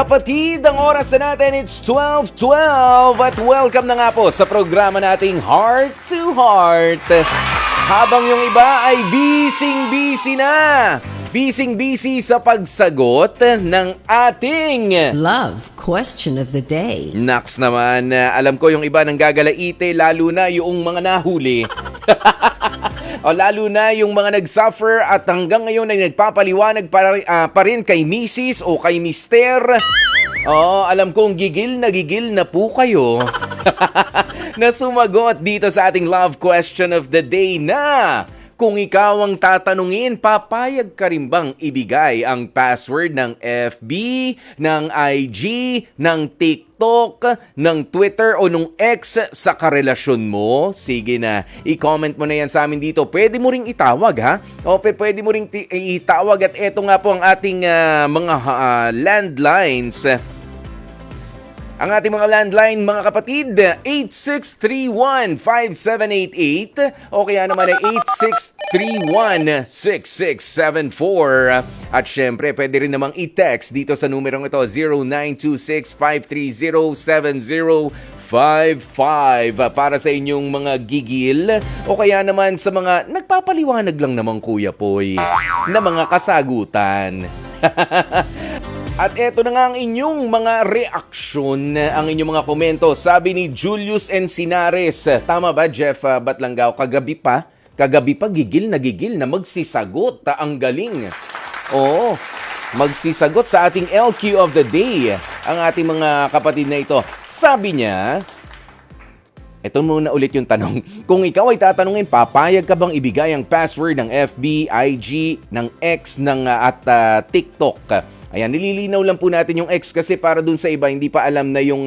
Kapatid, ang oras na natin, it's 12:12 at welcome na nga po sa programa nating Heart to Heart. Habang yung iba ay busy na. Busy sa pagsagot ng ating Love Question of the Day. Naks naman, alam ko yung iba nang gagalaite, lalo na yung mga nahuli. O lalo na yung mga nag-suffer at hanggang ngayon ay nagpapaliwanag pa rin kay Mrs. o kay Mister. Alam kong gigil na po kayo na sumagot dito sa ating love question of the day na kung ikaw ang tatanungin, papayag ka rin bang ibigay ang password ng FB, ng IG, ng TikTok, ng Twitter o ng X sa karelasyon mo? Sige na, i-comment mo na yan sa amin dito. Pwede mo ring itawag ha? O pwede mo ring itawag at eto nga po ang ating mga landlines. Ang ating mga landline, mga kapatid, 8631-5788 o kaya naman ay 8631-6674. At syempre, pwede rin namang i-text dito sa numerong ito, 0926-530-7055 para sa inyong mga gigil o kaya naman sa mga nagpapaliwanag lang naman Kuya Poy na mga kasagutan. At eto na nga ang inyong mga reaksyon, ang inyong mga komento. Sabi ni Julius Encinares, tama ba Jeff Batlanggaw? Kagabi pa gigil na magsisagot. Ang galing. Oo, magsisagot sa ating LQ of the day. Ang ating mga kapatid na ito. Sabi niya, ito muna ulit yung tanong. Kung ikaw ay tatanungin, papayag ka bang ibigay ang password ng FB, IG, ng X, at TikTok? Ayan, nililinaw lang po natin yung X kasi para dun sa iba hindi pa alam na yung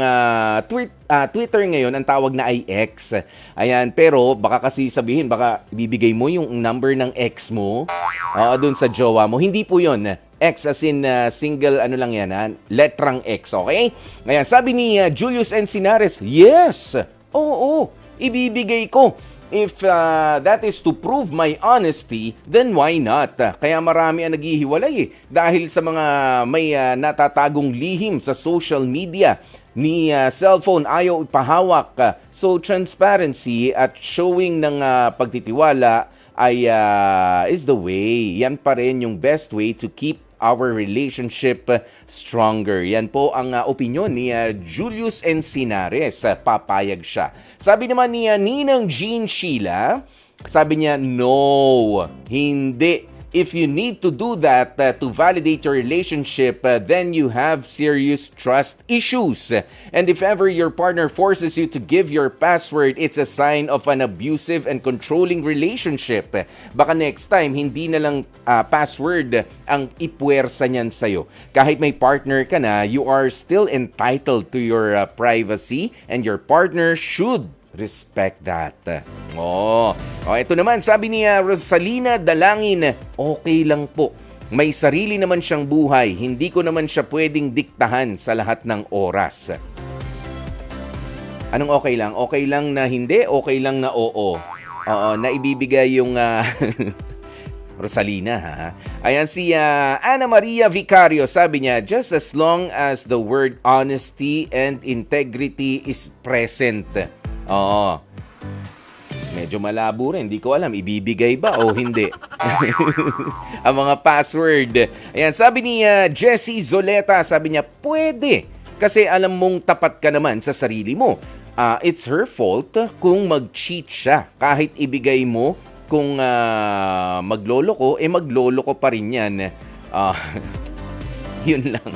Twitter ngayon ang tawag na ay X. Ayan, pero baka kasi sabihin, baka bibigay mo yung number ng X mo dun sa jowa mo. Hindi po yun. X as in single lang yan, letrang X, okay? Ayan, sabi ni Julius Encinares, yes! Oo, ibibigay ko. If that is to prove my honesty, then why not? Kaya marami ang naghihiwalay dahil sa mga may natatagong lihim sa social media ni cellphone ayaw ipahawak. So transparency at showing ng pagtitiwala ay is the way. Yan pa rin yung best way to keep our relationship stronger. Yan po ang opinion ni Julius Encinares. Papayag siya. Sabi naman ni Ninang Jean Sheila, sabi niya, no, hindi. If you need to do that to validate your relationship, then you have serious trust issues. And if ever your partner forces you to give your password, it's a sign of an abusive and controlling relationship. Baka next time, hindi na lang password ang ipuwersa niyan sa'yo. Kahit may partner ka na, you are still entitled to your privacy and your partner should respect that. Ito naman, sabi ni Rosalina Dalangin, okay lang po. May sarili naman siyang buhay. Hindi ko naman siya pwedeng diktahan sa lahat ng oras. Anong okay lang? Okay lang na hindi? Okay lang na oo? Na ibibigay yung... Rosalina, ha? Ayan si Ana Maria Vicario, sabi niya, just as long as the word honesty and integrity is present. Medyo malabo rin. Hindi ko alam, ibibigay ba o hindi? Ang mga password. Ayan, sabi ni Jessie Zoleta, sabi niya, pwede. Kasi alam mong tapat ka naman sa sarili mo. It's her fault kung mag-cheat siya. Kahit ibigay mo, kung magloloko, magloloko pa rin yan. Yun lang.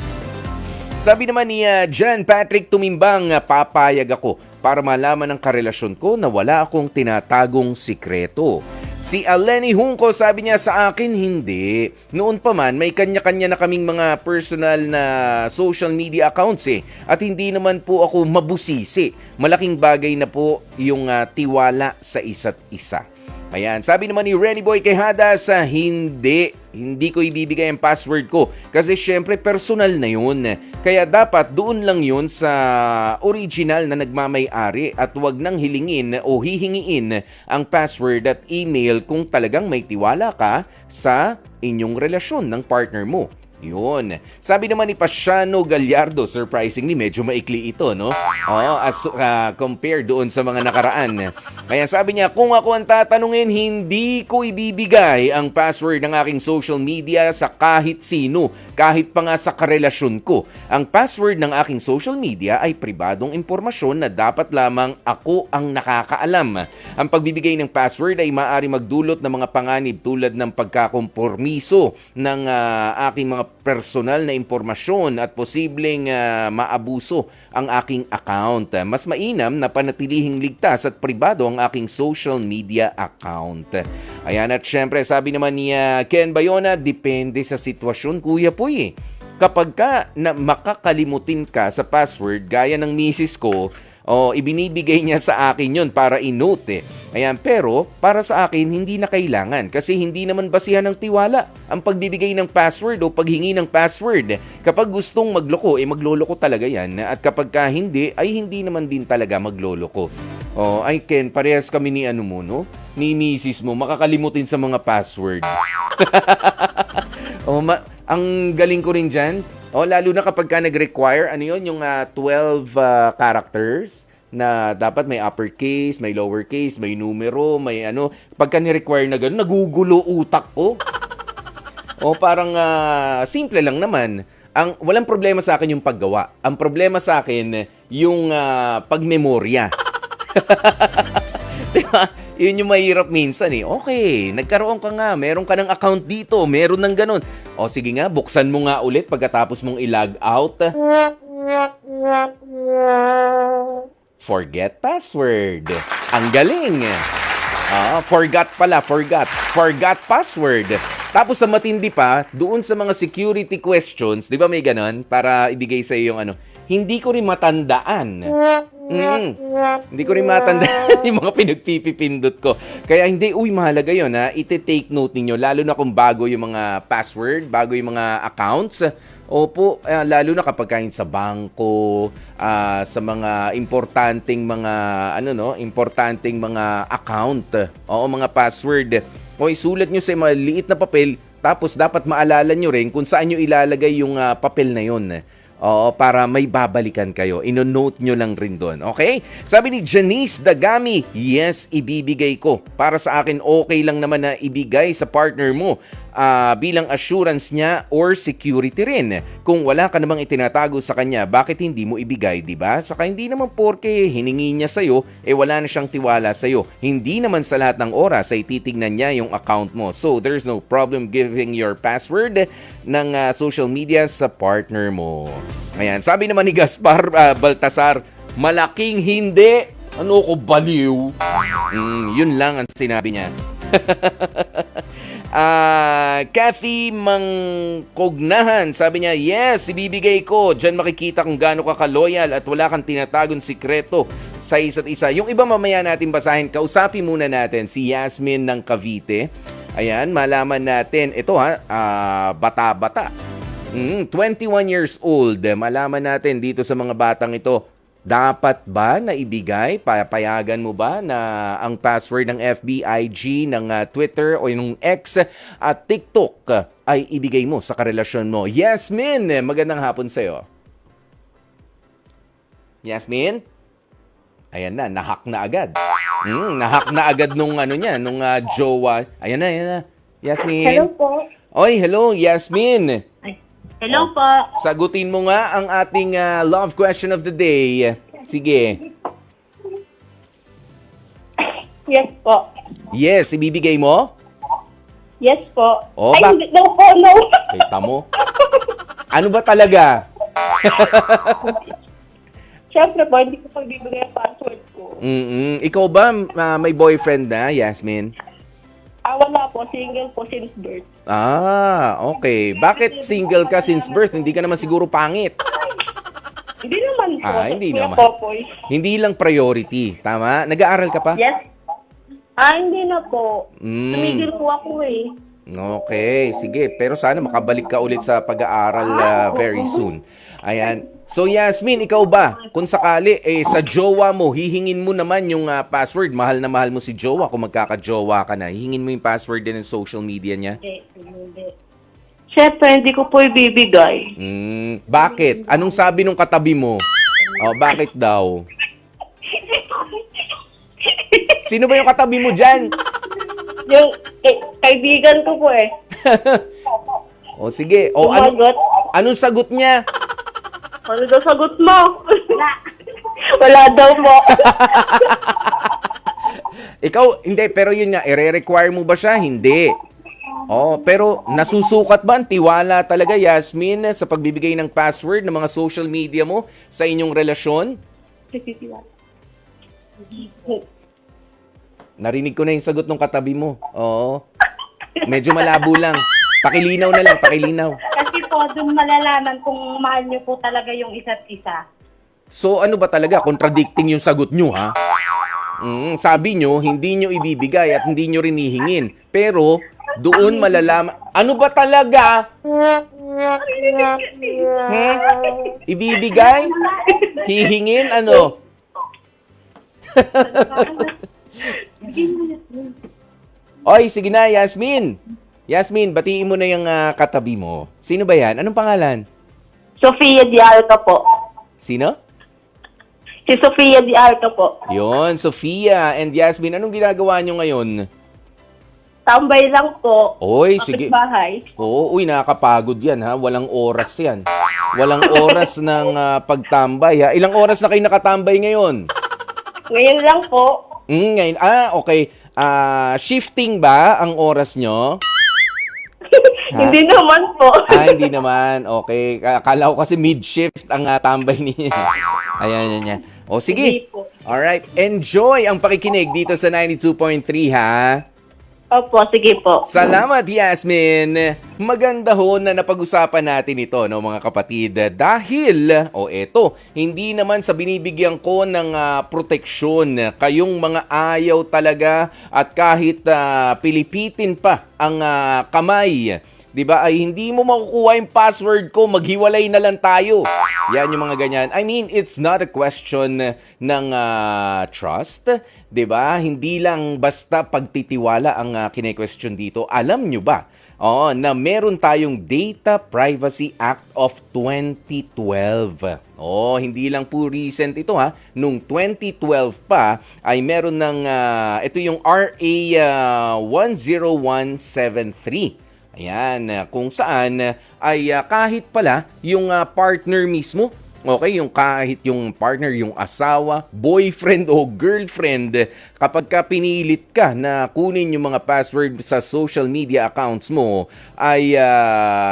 Sabi naman ni John Patrick Tumimbang, papayag ako para malaman ng karelasyon ko na wala akong tinatagong sikreto. Si Aleni Hunco, sabi niya sa akin, hindi. Noon pa man, may kanya-kanya na kaming mga personal na social media accounts At hindi naman po ako mabusisi. Malaking bagay na po yung tiwala sa isa't isa. Ayan, sabi naman ni Renny Boy Quejadas, hindi ko ibibigay ang password ko kasi syempre personal na yun. Kaya dapat doon lang yun sa original na nagmamay-ari at wag nang hilingin o hihingiin ang password at email kung talagang may tiwala ka sa inyong relasyon ng partner mo. Yun. Sabi naman ni Pasiano Gallardo, surprisingly, medyo maikli ito, no? Oo, compare doon sa mga nakaraan. Kaya sabi niya, kung ako ang tatanungin, hindi ko ibibigay ang password ng aking social media sa kahit sino, kahit pa nga sa karelasyon ko. Ang password ng aking social media ay pribadong impormasyon na dapat lamang ako ang nakakaalam. Ang pagbibigay ng password ay maaari magdulot ng mga panganib tulad ng pagkakompormiso ng aking mga personal na impormasyon at posibleng maabuso ang aking account. Mas mainam na panatilihing ligtas at pribado ang aking social media account. Ayan, at syempre sabi naman ni Ken Bayona, depende sa sitwasyon, Kuya Poy. Kapag ka na makakalimutin ka sa password gaya ng misis ko, ibinibigay niya sa akin yon para i-note. Ayan, pero para sa akin hindi na kailangan kasi hindi naman basihan ng tiwala ang pagbibigay ng password o paghingi ng password. Kapag gustong magloko, magloloko talaga yan. At kapag ka hindi, ay hindi naman din talaga magloloko. Ay Ken, parehas kami ni ni misis mo, makakalimutin sa mga password. Ang galing ko rin dyan. Lalo na kapag ka nag-require, yung 12 characters na dapat may uppercase, may lowercase, may numero, may Pagka ni-require na gano'n, nagugulo utak ko. Parang simple lang naman. Walang problema sa akin yung paggawa. Ang problema sa akin, yung pagmemorya. Diba? Yun yung mahirap minsan Okay, nagkaroon ka nga, meron ka ng account dito, meron ng ganun. Sige nga, buksan mo nga ulit pagkatapos mong i-log out. Forget password. Ang galing. Forgot pala, forgot. Forgot password. Tapos sa matindi pa, doon sa mga security questions, di ba may ganun? Para ibigay sa iyo yung hindi ko rin matandaan. Hindi ko rin matandaan yung mga pinagpipipindot ko. Kaya mahalaga yun iti-take note ninyo, lalo na kung bago yung mga password, bago yung mga accounts. Opo, lalo na kapag kain sa bangko, sa mga importanteng mga, importanteng mga account. Mga password. Isulat nyo sa maliit na papel, tapos dapat maalala nyo rin kung saan nyo ilalagay yung papel na yun. Para may babalikan kayo. Ino-note nyo lang rin doon. Okay? Sabi ni Janice Dagami, yes, ibibigay ko. Para sa akin, okay lang naman na ibigay sa partner mo bilang assurance niya or security rin. Kung wala ka namang itinatago sa kanya, bakit hindi mo ibigay, di ba? Saka hindi naman porke hiningi niya sa'yo, wala na siyang tiwala sa'yo. Hindi naman sa lahat ng oras ay titignan niya yung account mo. So, there's no problem giving your password ng social media sa partner mo. Ayan, sabi naman ni Gaspar Baltasar, malaking hindi. Ano ko, baliw? Yun lang ang sinabi niya. Kathy Mangkognahan, sabi niya, yes, ibibigay ko. Diyan makikita kung gaano ka ka-loyal at wala kang tinatagong sikreto sa isa't isa. Yung iba mamaya natin basahin. Kausapin muna natin si Yasmin ng Cavite. Ayan, malaman natin. Ito bata-bata. 21 years old. Malaman natin dito sa mga batang ito, dapat ba na ibigay? Papayagan mo ba na ang password ng FB, IG, ng Twitter o yung X at TikTok ay ibigay mo sa karelasyon mo? Yasmin, magandang hapon sa'yo. Yasmin? Ayan na, nahack na agad. Nahack na agad nung jowa. Ayan na. Yasmin. Hello po. Oy, hello, Yasmin. Hello po. Sagutin mo nga ang ating love question of the day. Sige. Yes po. Yes, ibibigay mo? Yes po. Ay, hindi. No po, no. Kita mo? Ano ba talaga? Siyempre po, hindi ko pagbibigay ang password ko. Ikaw ba may boyfriend na, Yasmin? Wala po. Single po since birth. Okay. Bakit single ka since birth? Hindi ka naman siguro pangit. Hindi naman po. Hindi Kuya naman. Popoy. Hindi lang priority. Tama? Nag-aaral ka pa? Yes. Hindi na po. Tumigil po ako Okay, sige. Pero sana makabalik ka ulit sa pag-aaral very soon. Ayan. So Yasmin, ikaw ba? Kung sakali, sa jowa mo, hihingin mo naman yung password. Mahal na mahal mo si jowa kung magkaka-jowa ka na. Hihingin mo yung password din ng social media niya? Hindi. Siyempre, hindi ko po ibibigay. Bakit? Anong sabi nung katabi mo? Oh, bakit daw? Sino ba yung katabi mo dyan? Yung kaibigan ko po eh. O sige. O Sumagot. anong sagot niya? Ano daw sagot mo? Wala daw mo. Ikaw, hindi. Pero yun nga, i-require mo ba siya? Hindi. Oh, pero nasusukat ba ang tiwala talaga, Yasmin, sa pagbibigay ng password ng mga social media mo sa inyong relasyon? Narinig ko na yung sagot ng katabi mo. Oo. Medyo malabo lang. Pakilinaw na lang, pakilinaw. Kasi po, doon malalaman kung mahal niyo po talaga yung isa't isa. So ano ba talaga? Contradicting yung sagot nyo, ha? Sabi nyo, hindi nyo ibibigay at hindi nyo rin hihingin. Pero, doon malalaman... Ano ba talaga? Ibibigay? Hihingin? Ano? Oy, sige na, Yasmin. Yasmin, batiin mo na yung katabi mo. Sino ba yan? Anong pangalan? Sofia Di Alca po. Sino? Si Sofia Di Alca po. Yon, Sofia and Yasmin. Anong ginagawa nyo ngayon? Tambay lang po. Oy, sige. Bahay. Oo, nakakapagod yan, ha? Walang oras yan. Walang oras ng pagtambay, ha? Ilang oras na kayo nakatambay ngayon? Ngayon lang po. Ngayon. Okay. Shifting ba ang oras nyo? Hindi naman po. Hindi naman. Okay. Akala ko kasi mid-shift ang tambay niya. Ayan. O, sige. Hindi po. Alright. Enjoy ang pakikinig dito sa 92.3, ha? Opo, sige po. Salamat, Yasmin. Maganda ho na napag-usapan natin ito, no, mga kapatid. Dahil, eto, hindi naman sa binibigyan ko ng proteksyon, kayong mga ayaw talaga at kahit pilipitin pa ang kamay, 'di ba? Ay hindi mo makukuha yung password ko, maghiwalay na lang tayo. Yan yung mga ganyan. I mean, it's not a question ng trust, 'di ba? Hindi lang basta pagtitiwala ang kine-question dito. Alam nyo ba? Na meron tayong Data Privacy Act of 2012. Hindi lang po recent ito, ha. Nung 2012 pa ay meron ng ito yung RA 10173. Ayan, kung saan ay kahit pala yung partner mismo, okay, kahit yung partner, yung asawa, boyfriend o girlfriend, kapag ka pinilit ka na kunin yung mga password sa social media accounts mo, ay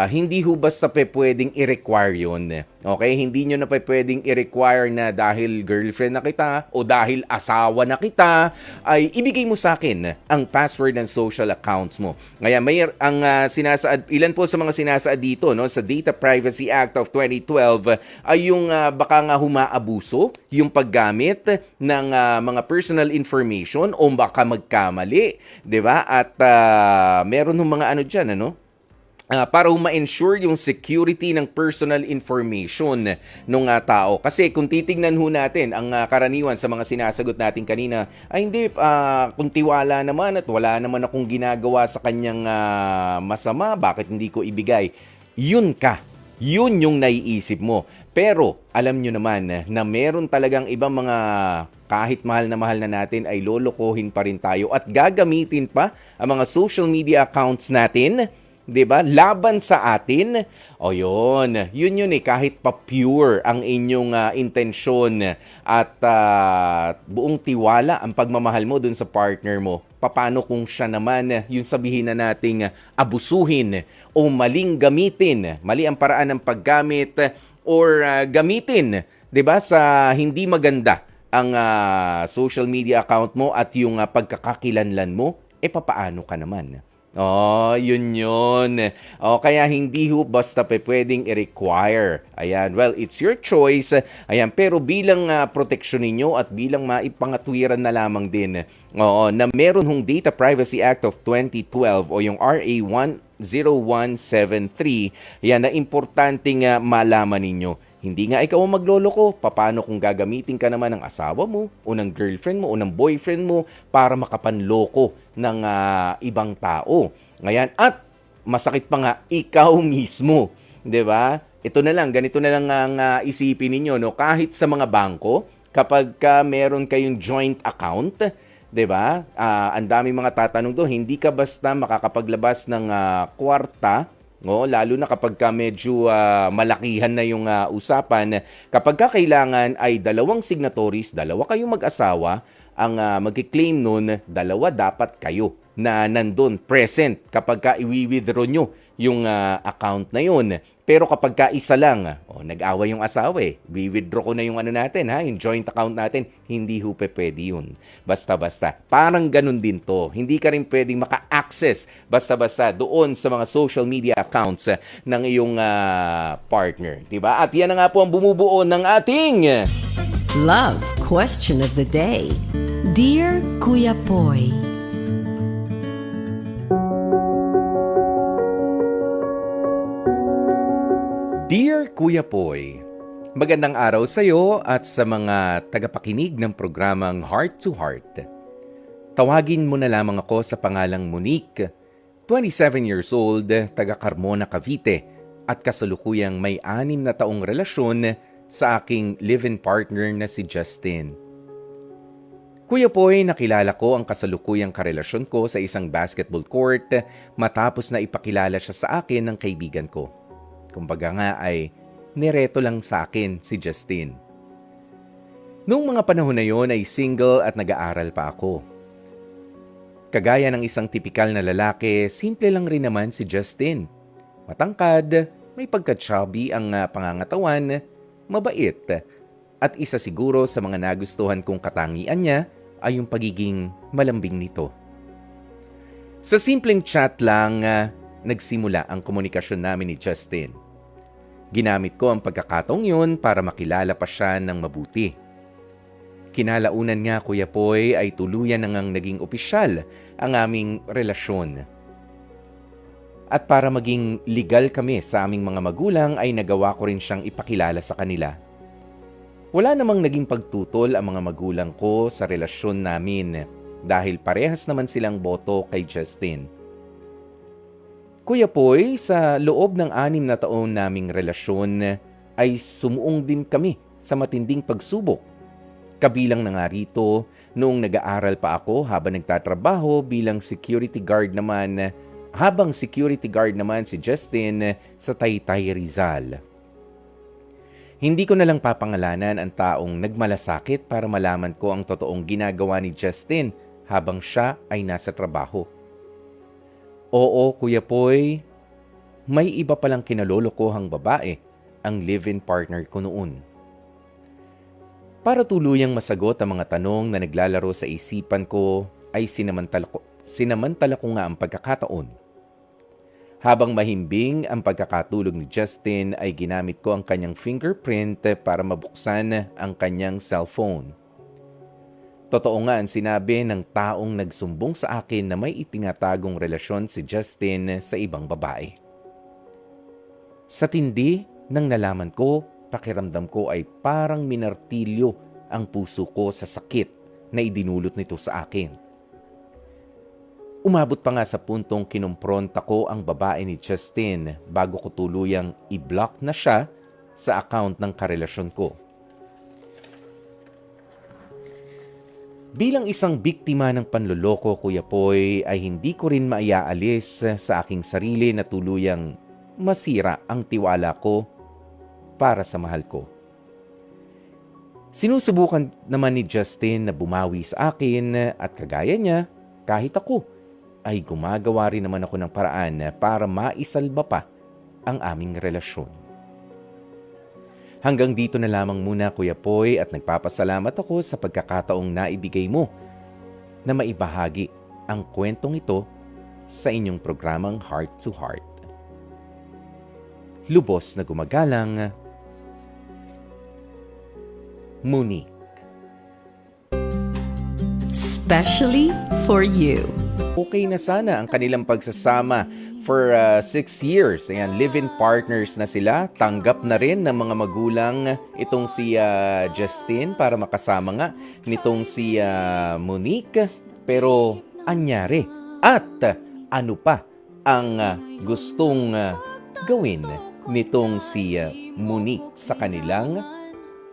hindi ho basta pwedeng i-require yun. Okay, hindi nyo na pwedeng i-require na dahil girlfriend na kita o dahil asawa na kita, ay ibigay mo sa akin ang password ng social accounts mo. Ngayon, sinasaad, ilan po sa mga sinasaad dito, no, sa Data Privacy Act of 2012 ay yung baka nga humaabuso yung paggamit ng mga personal information o baka magkamali, 'di ba? At meron ng mga ano diyan, ano? Para ma-ensure yung security ng personal information ng tao. Kasi kung titignan ho natin, ang karaniwan sa mga sinasagot natin kanina, ay hindi, kung tiwala naman at wala naman akong ginagawa sa kanyang masama, bakit hindi ko ibigay? Yun ka. Yun yung naiisip mo. Pero alam nyo naman na meron talagang ibang mga kahit mahal na natin ay lolokohin pa rin tayo at gagamitin pa ang mga social media accounts natin, 'di ba? Laban sa atin. Yun kahit pa pure ang inyong intensyon at buong tiwala ang pagmamahal mo dun sa partner mo. Paano kung siya naman yung sabihin na nating abusuhin o maling gamitin, mali ang paraan ng paggamit or gamitin, 'di ba, sa hindi maganda ang social media account mo at yung pagkakakilanlan mo, papaano ka naman? Yun. Kaya hindi ho basta pwedeng i-require. Ayan, well, it's your choice. Ayan, pero bilang proteksyon ninyo at bilang maipangatwiran na lamang din, na meron hong Data Privacy Act of 2012 o yung RA 10173, yan na importanteng malaman ninyo. Hindi nga ikaw ang magloloko. Paano kung gagamitin ka naman ng asawa mo o ng girlfriend mo o ng boyfriend mo para makapanloko ng ibang tao? Ngayon, at masakit pa nga, ikaw mismo. 'Di ba? Ito na lang, ganito na lang ang isipin ninyo, no? Kahit sa mga bangko, kapag meron kayong joint account, 'di ba? Ang daming mga tatanong doon, hindi ka basta makakapaglabas ng kwarta, no? Lalo na kapag medyo malakihan na yung usapan. Kapag kailangan ay dalawang signatories, dalawa kayong mag-asawa, ang magki-claim nun, dalawa dapat kayo na nandun, present, kapag i-withdraw nyo yung account na yun. Pero kapag isa lang, nag-away yung asawa withdraw ko na yung natin, yung joint account natin, hindi ho pwede yun. Basta-basta. Parang ganun din to. Hindi ka rin pwedeng maka-access basta-basta doon sa mga social media accounts ng iyong partner. Diba? At yan na nga po ang bumubuo ng ating Love question of the day. Dear Kuya Poy, Dear Kuya Poy, magandang araw sa iyo at sa mga tagapakinig ng programang Heart to Heart. Tawagin mo na lamang ako sa pangalang Monique, 27 years old, taga Carmona, Cavite, at kasalukuyang may 6 na taong relasyon sa aking live-in partner na si Justin. Kuya Poy, nakilala ko ang kasalukuyang karelasyon ko sa isang basketball court matapos na ipakilala siya sa akin ng kaibigan ko. Kumbaga nga ay nireto lang sa akin si Justin. Noong mga panahon na yon ay single at nag-aaral pa ako. Kagaya ng isang tipikal na lalaki, simple lang rin naman si Justin. Matangkad, may pagka-chubby ang pangangatawan, mabait, at isa siguro sa mga nagustuhan kong katangian niya ay yung pagiging malambing nito. Sa simpleng chat lang, nagsimula ang komunikasyon namin ni Justin. Ginamit ko ang pagkakataong yun para makilala pa siya ng mabuti. Kinalaunan nga, Kuya Poy, ay tuluyan nang naging opisyal ang aming relasyon. At para maging legal kami sa aming mga magulang ay nagawa ko rin siyang ipakilala sa kanila. Wala namang naging pagtutol ang mga magulang ko sa relasyon namin dahil parehas naman silang boto kay Justin. Kuya Poy, sa loob ng 6 na taon naming relasyon ay sumuong din kami sa matinding pagsubok. Kabilang na nga rito noong nag-aaral pa ako habang nagtatrabaho bilang security guard naman, habang security guard naman si Justin sa Taytay, Rizal. Hindi ko na lang papangalanan ang taong nagmalasakit para malaman ko ang totoong ginagawa ni Justin habang siya ay nasa trabaho. Oo, Kuya Poy, may iba palang kinalolokohang babae ang live-in partner ko noon. Para tuluyang masagot ang mga tanong na naglalaro sa isipan ko, ay sinamantala ko nga ang pagkakataon. Habang mahimbing ang pagkakatulog ni Justin ay ginamit ko ang kanyang fingerprint para mabuksan ang kanyang cellphone. Totoo nga ang sinabi ng taong nagsumbong sa akin na may itinatagong relasyon si Justin sa ibang babae. Sa tindi nang nalaman ko, pakiramdam ko ay parang minartilyo ang puso ko sa sakit na idinulot nito sa akin. Umabot pa nga sa puntong kinumpronta ko ang babae ni Justin bago ko tuluyang i-block na siya sa account ng karelasyon ko. Bilang isang biktima ng panloloko, Kuya Poy, ay hindi ko rin maiaalis sa aking sarili na tuluyang masira ang tiwala ko para sa mahal ko. Sinusubukan naman ni Justin na bumawi sa akin at kagaya niya, kahit ako, ay gumagawa rin naman ako ng paraan para maisalba pa ang aming relasyon. Hanggang dito na lamang muna, Kuya Poy, at nagpapasalamat ako sa pagkakataong naibigay mo na maibahagi ang kwentong ito sa inyong programang Heart to Heart. Lubos na gumagalang, Monique. Specially for you. Okay na sana ang kanilang pagsasama for 6 years. Ayan, live-in partners na sila. Tanggap na rin ng mga magulang itong si Justin para makasama nga nitong si Monique. Pero anyari at ano pa ang gustong gawin nitong si Monique sa kanilang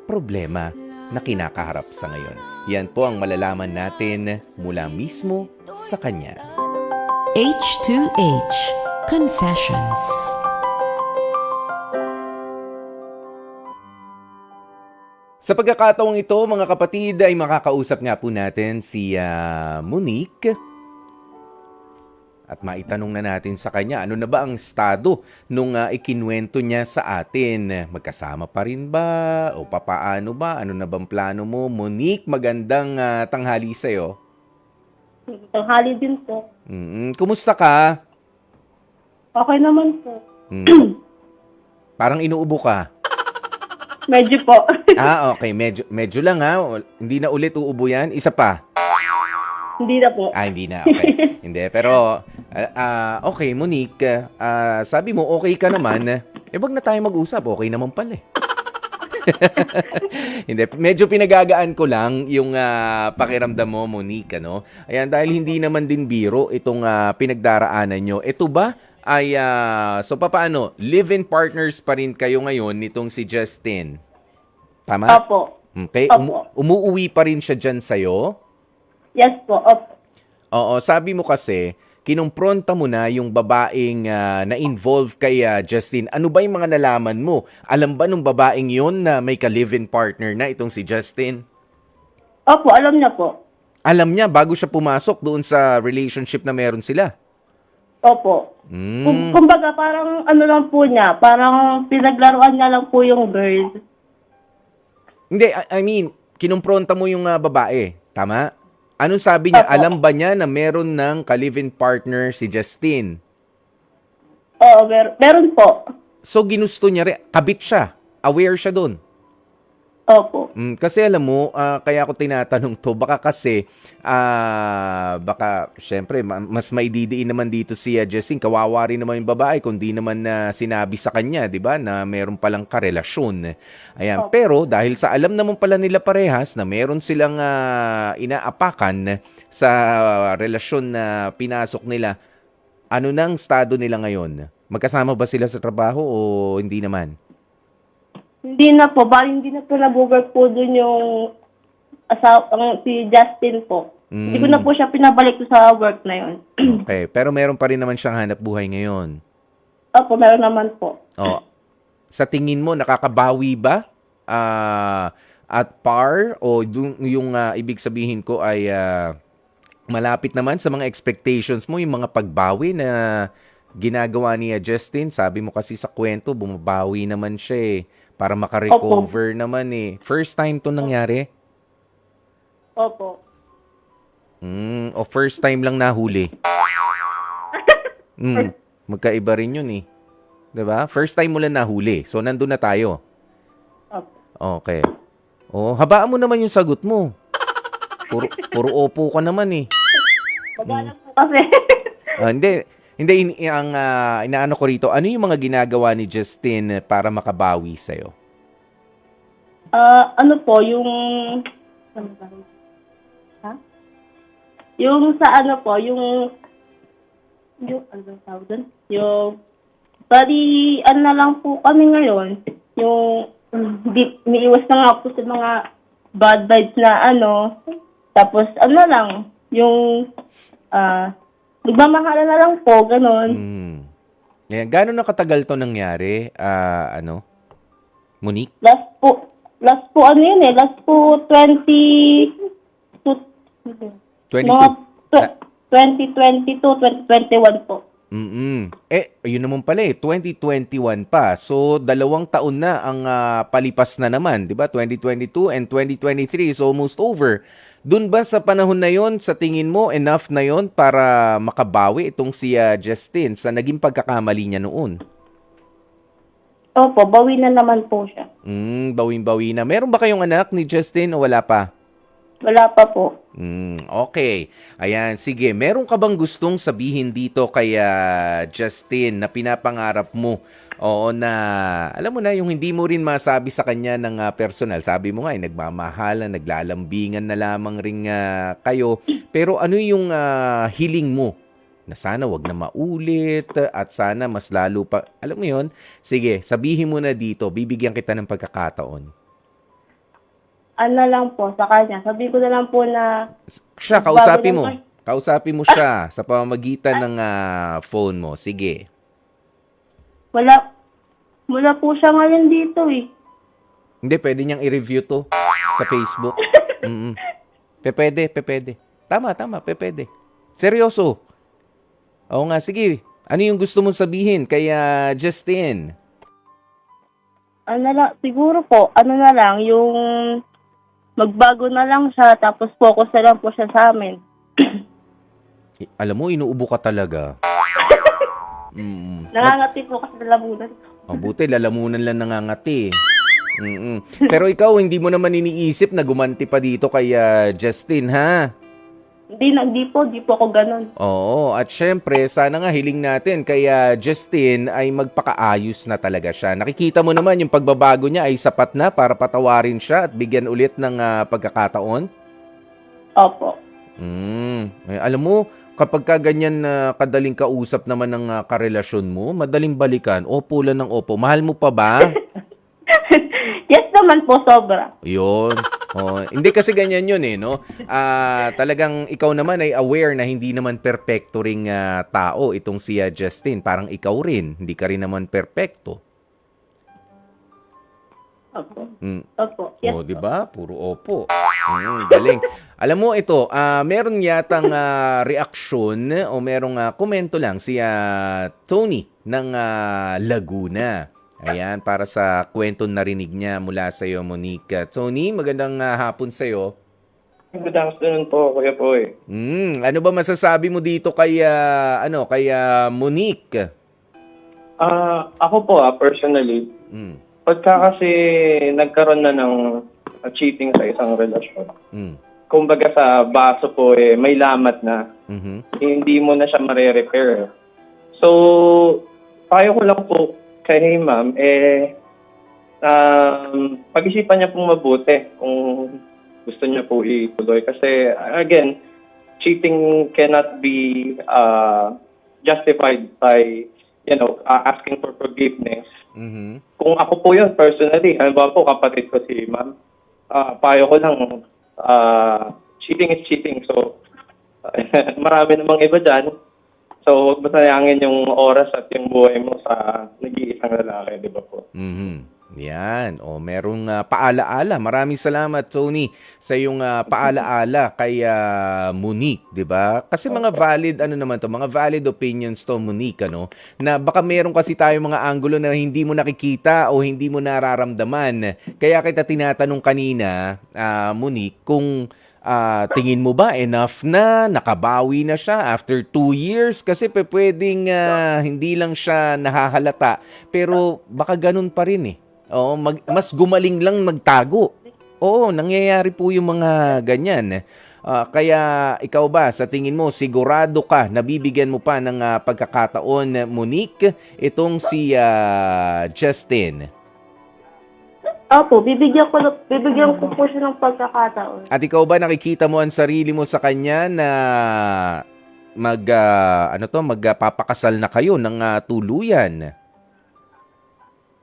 problema na kinakaharap sa ngayon. Yan po ang malalaman natin mula mismo sa kanya. H2H Confessions. Sa pagkakataong ito, mga kapatid, ay makakausap nga po natin si Monique. At maitanong na natin sa kanya, ano na ba ang estado nung ikinwento niya sa atin? Magkasama pa rin ba? O papaano ba? Ano na bang plano mo? Monique, magandang tanghali sa'yo. Tanghali din po. Kumusta ka? Okay naman po. Parang inuubo ka. Medyo po. Okay. Medyo lang ha. Hindi na ulit uubo yan. Isa pa. Hindi na po. Hindi na. Okay. Hindi. Pero, okay, Monique. Sabi mo, okay ka naman. Wag na tayo mag-usap. Okay naman pala eh. Hindi. Medyo pinagagaan ko lang yung pakiramdam mo, Monique. Ano? Ayan, dahil hindi naman din biro itong pinagdaraanan nyo. Ito ba ay, so papaano? Live-in partners pa rin kayo ngayon nitong si Justin. Tama? Opo. Okay. Opo. Umuuwi pa rin siya dyan sa'yo? Yes po. Opo. Oo, sabi mo kasi, kinumpronta mo na yung babaeng na-involve kay Justin. Ano ba yung mga nalaman mo? Alam ba nung babaeng yon na may ka-live-in partner na itong si Justin? Opo, alam niya po. Alam niya bago siya pumasok doon sa relationship na meron sila? Opo. Kumbaga parang ano lang po niya, parang pinaglaruan niya lang po yung girl. Hindi, I mean, kinumpronta mo yung babae, tama? Anong sabi niya? Opo. Alam ba niya na meron ng ka-live-in partner si Justin? Oo, meron po. So, ginusto niya rin. Kabit siya. Aware siya doon. Opo. Kasi alam mo, kaya ako tinatanong to, baka kasi, baka, syempre, mas maididiin naman dito si Jessie. Kawawa rin naman yung babae kung di naman na sinabi sa kanya, di ba, na meron palang karelasyon. Ayan. Pero, dahil sa alam naman pala nila parehas na meron silang inaapakan sa relasyon na pinasok nila, ano nang estado nila ngayon? Magkasama ba sila sa trabaho o hindi naman? Hindi na po. Bali, hindi na po nag-work po dun yung si Justin po. Hindi ko na po siya pinabalik sa work na yun. Okay. Pero meron pa rin naman siyang hanap buhay ngayon. Opo, meron naman po. Oh. Sa tingin mo, nakakabawi ba? At par? O yung ibig sabihin ko ay malapit naman sa mga expectations mo, yung mga pagbawi na ginagawa ni Justin? Sabi mo kasi sa kwento, bumabawi naman siya eh. Para makarecover naman eh. First time to nangyari? Opo. O first time lang nahuli? Magkaiba rin yun eh. 'Di ba? First time mo lang nahuli. So, nandun na tayo. Opo. Okay. Habaan mo naman yung sagot mo. Puro opo ka naman eh. Baba lang po kasi. Hindi, ang inaano ko rito, ano yung mga ginagawa ni Justin para makabawi sa'yo? Ano po, yung... Yung sa ano po, yung ano ba tawag doon? Yung... Bali, ano na lang po kami ngayon. Yung... Umiiwas na nga po sa mga bad vibes na ano. Tapos, ano lang, yung... nagmamahala na lang po, ganun. Yan, gano'n na katagal to nangyari? Monique? Last po, ano yun eh, last po 22. Mga 2022, 2021 po. Yun naman pala eh, 2021 pa. So, 2 taon na ang palipas na naman, di ba? 2022 and 2023 is almost over. Doon ba sa panahon na yon, sa tingin mo, enough na yon para makabawi itong si Justin sa naging pagkakamali niya noon? Opo, bawi na naman po siya. Bawing-bawi na. Meron ba kayong anak ni Justin o wala pa? Wala pa po. Okay. Ayan, sige. Meron ka bang gustong sabihin dito kay Justin na pinapangarap mo? Oo, na alam mo na yung hindi mo rin masabi sa kanya ng personal. Sabi mo nga, nagmamahalan, naglalambingan na lamang rin kayo. Pero ano yung hiling mo na sana wag na maulit at sana mas lalo pa, alam mo yon. Sige, sabihin mo na dito, bibigyan kita ng pagkakataon. Ano lang po sa kanya. Sabi ko na lang po na Siya, bago kausapin mo. lang Kausapin mo siya sa pamamagitan ng phone mo. Sige. wala po siya ngayon dito eh. Hindi, pwede niyang i-review to sa Facebook. Pwede. Tama, pwede. Seryoso. Oo nga, sige. Ano yung gusto mong sabihin kay Justin? Ano lang, siguro po, ano na lang, yung magbago na lang siya, tapos focus na lang po siya sa amin. Alam mo, inuubo ka talaga. Nangangati po kasi na labunan. Buti, lalamunan lang nangangati. Pero ikaw, hindi mo naman iniisip na gumanti pa dito kay Justin, ha? Di po ako ganun. Oo, at syempre, sana nga hiling natin kaya Justin ay magpakaayos na talaga siya. Nakikita mo naman yung pagbabago niya ay sapat na para patawarin siya at bigyan ulit ng pagkakataon? Opo. Alam mo, kapag ka ganyan na kadaling kausap naman ng karelasyon mo, madaling balikan, opo lang ng opo. Mahal mo pa ba? Yes naman po, sobra. Yun. Hindi kasi ganyan yun no? Talagang ikaw naman ay aware na hindi naman perfecto ring tao itong si Justin. Parang ikaw rin. Hindi ka rin naman perfecto. Opo. Opo. Yes, Di ba? Puro opo. Galing. Alam mo ito, meron yatang reaksyon o merong komento lang si Tony ng Laguna. Ayan, para sa kwento narinig niya mula sa iyo, Monique. Tony, magandang hapon sa iyo. Good afternoon po, Kuya Poy. Ano ba masasabi mo dito kay Monique? Ako po, personally, pagka kasi nagkaroon na ng cheating sa isang relasyon, kumbaga sa baso po, may lamat na. Hindi mo na siya mare-repair. So, payo ko lang po kay ma'am, pag-isipan niya pong mabuti kung gusto niya po ituloy. Kasi, again, cheating cannot be justified by, asking for forgiveness. Kung ako po yun, personally, halimbawa po, kapatid ko si ma'am, payo ko lang, cheating is cheating. So, marami namang iba dyan. So, huwag mo sayangin yung oras at yung buhay mo sa nag-iisang lalaki, di ba po? Yan. Merong paalaala. Maraming salamat, Tony, sa yung paalaala kay Monique, di ba? Kasi mga valid, mga valid opinions to, Monique, na baka meron kasi tayo mga anggulo na hindi mo nakikita o hindi mo nararamdaman. Kaya kita tinatanong kanina, Monique, kung tingin mo ba enough na nakabawi na siya after 2 years? Kasi pwedeng hindi lang siya nahahalata, pero baka ganun pa rin mas gumaling lang magtago. Nangyayari po yung mga ganyan. Kaya ikaw ba, sa tingin mo, sigurado ka na bibigyan mo pa ng pagkakataon, Monique, itong si Justin? Opo, bibigyan ko po siya ng pagkakataon. At ikaw ba nakikita mo ang sarili mo sa kanya na magpapakasal na kayo ng tuluyan?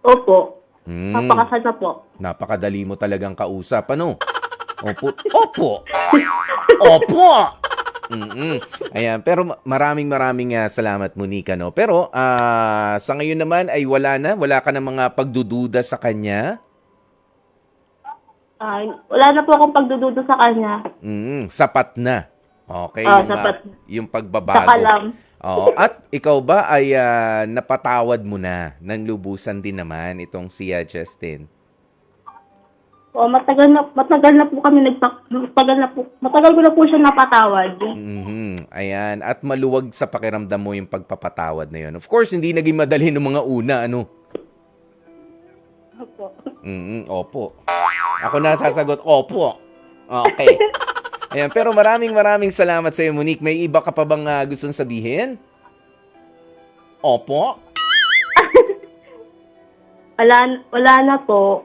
Opo. Papakasal na po. Napakadali mo talagang kausap, Opo. Opo. Ayan, pero maraming salamat, Monique, Pero sa ngayon naman ay wala ka na mga pagdududa sa kanya? Wala na po akong pagdududa sa kanya. Sapat na. Okay, sapat. Yung pagbabago. Saka lang. At ikaw ba ay napatawad mo na ng lubusan din naman itong si Justin? Matagal na po kami matagal ko na po siya napatawad. Ayan, at maluwag sa pakiramdam mo yung pagpapatawad na yun. Of course, hindi naging madali ng mga una, Opo. Opo. Ako na sasagot, opo. Okay. Ayan, pero maraming salamat sa iyo, Monique. May iba ka pa bang gustong sabihin? Opo. Wala na po.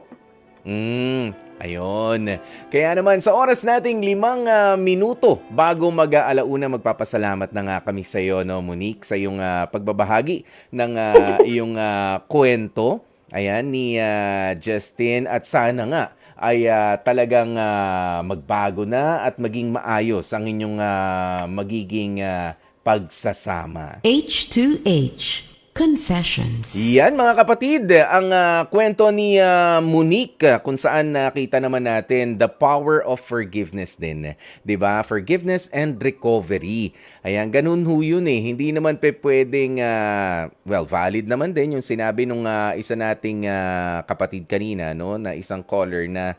Ayun. Kaya naman sa oras nating 5 minuto bago mag-alauna, magpapasalamat na nga kami sa iyo, no, Monique, sa iyong pagbabahagi ng iyong kwento. Ayan, ni Justin, at sana nga ay talagang magbago na at maging maayos ang inyong magiging pagsasama. H2H Confessions. Yan mga kapatid, ang kwento ni Monique, kung saan nakita naman natin the power of forgiveness din. 'Di ba? Forgiveness and recovery. Ayan, ganun ho yun eh. Hindi naman pwedeng, valid naman din yung sinabi nung isa nating kapatid kanina, no, na isang caller na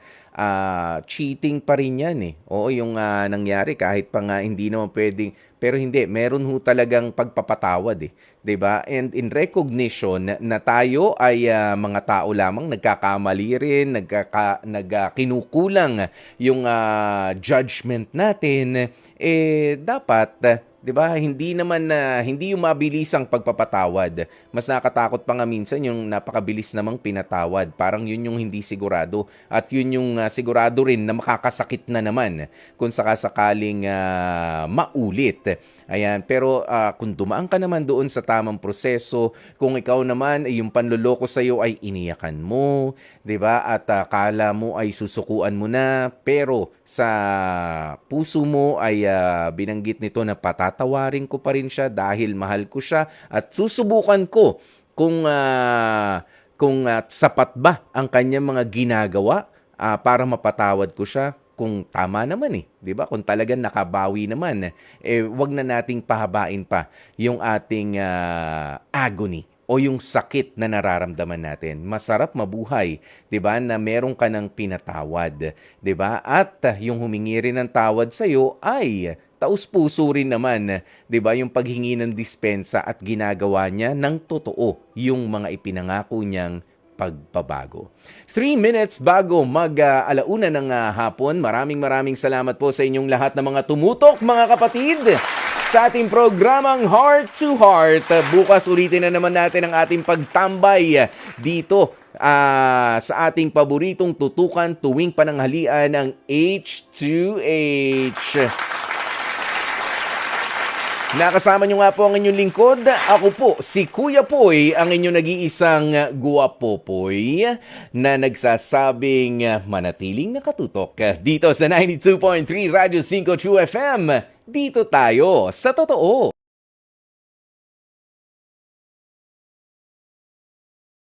cheating pa rin yan eh. Oo, yung nangyari kahit pa nga hindi naman pwedeng, pero hindi, meron ho talagang pagpapatawad eh. 'Di ba? And in recognition na tayo ay mga tao lamang, nagkakamali rin, kinukulang yung judgment natin, dapat 'di ba? Hindi naman hindi yung mabilis ang pagpapatawad. Mas nakakatakot pa nga minsan yung napakabilis namang pinatawad. Parang yun yung hindi sigurado, at yun yung sigurado rin na makakasakit na naman kung sakasakaling maulit. Ayan, pero kung dumaan ka naman doon sa tamang proseso, kung ikaw naman yung panloloko sa iyo ay iniyakan mo, 'di ba? At kala mo ay susukuan mo na, pero sa puso mo ay binanggit nito na patatawarin ko pa rin siya dahil mahal ko siya, at susubukan ko kung sapat ba ang kanyang mga ginagawa para mapatawad ko siya. Kung tama naman 'di ba? Kung talagang nakabawi naman, wag na nating pahabain pa yung ating agony o yung sakit na nararamdaman natin. Masarap mabuhay, 'di ba, na meron ka ng pinatawad, 'di ba? At yung humingi rin ng tawad sa iyo ay taus-puso rin naman, 'di ba? Yung paghingi ng dispensa at ginagawa niya ng totoo yung mga ipinangako niyang pagbabago. 3 minutes bago mag-alauna ng hapon. Maraming salamat po sa inyong lahat ng mga tumutok, mga kapatid, sa ating programang Heart to Heart. Bukas ulitin na naman natin ang ating pagtambay dito sa ating paboritong tutukan tuwing pananghalian ng H2H. Nakasama nyo nga po ang inyong lingkod. Ako po, si Kuya Poy, ang inyong nag-iisang guwapopoy na nagsasabing manatiling nakatutok dito sa 92.3 Radyo 5 True FM. Dito tayo sa totoo.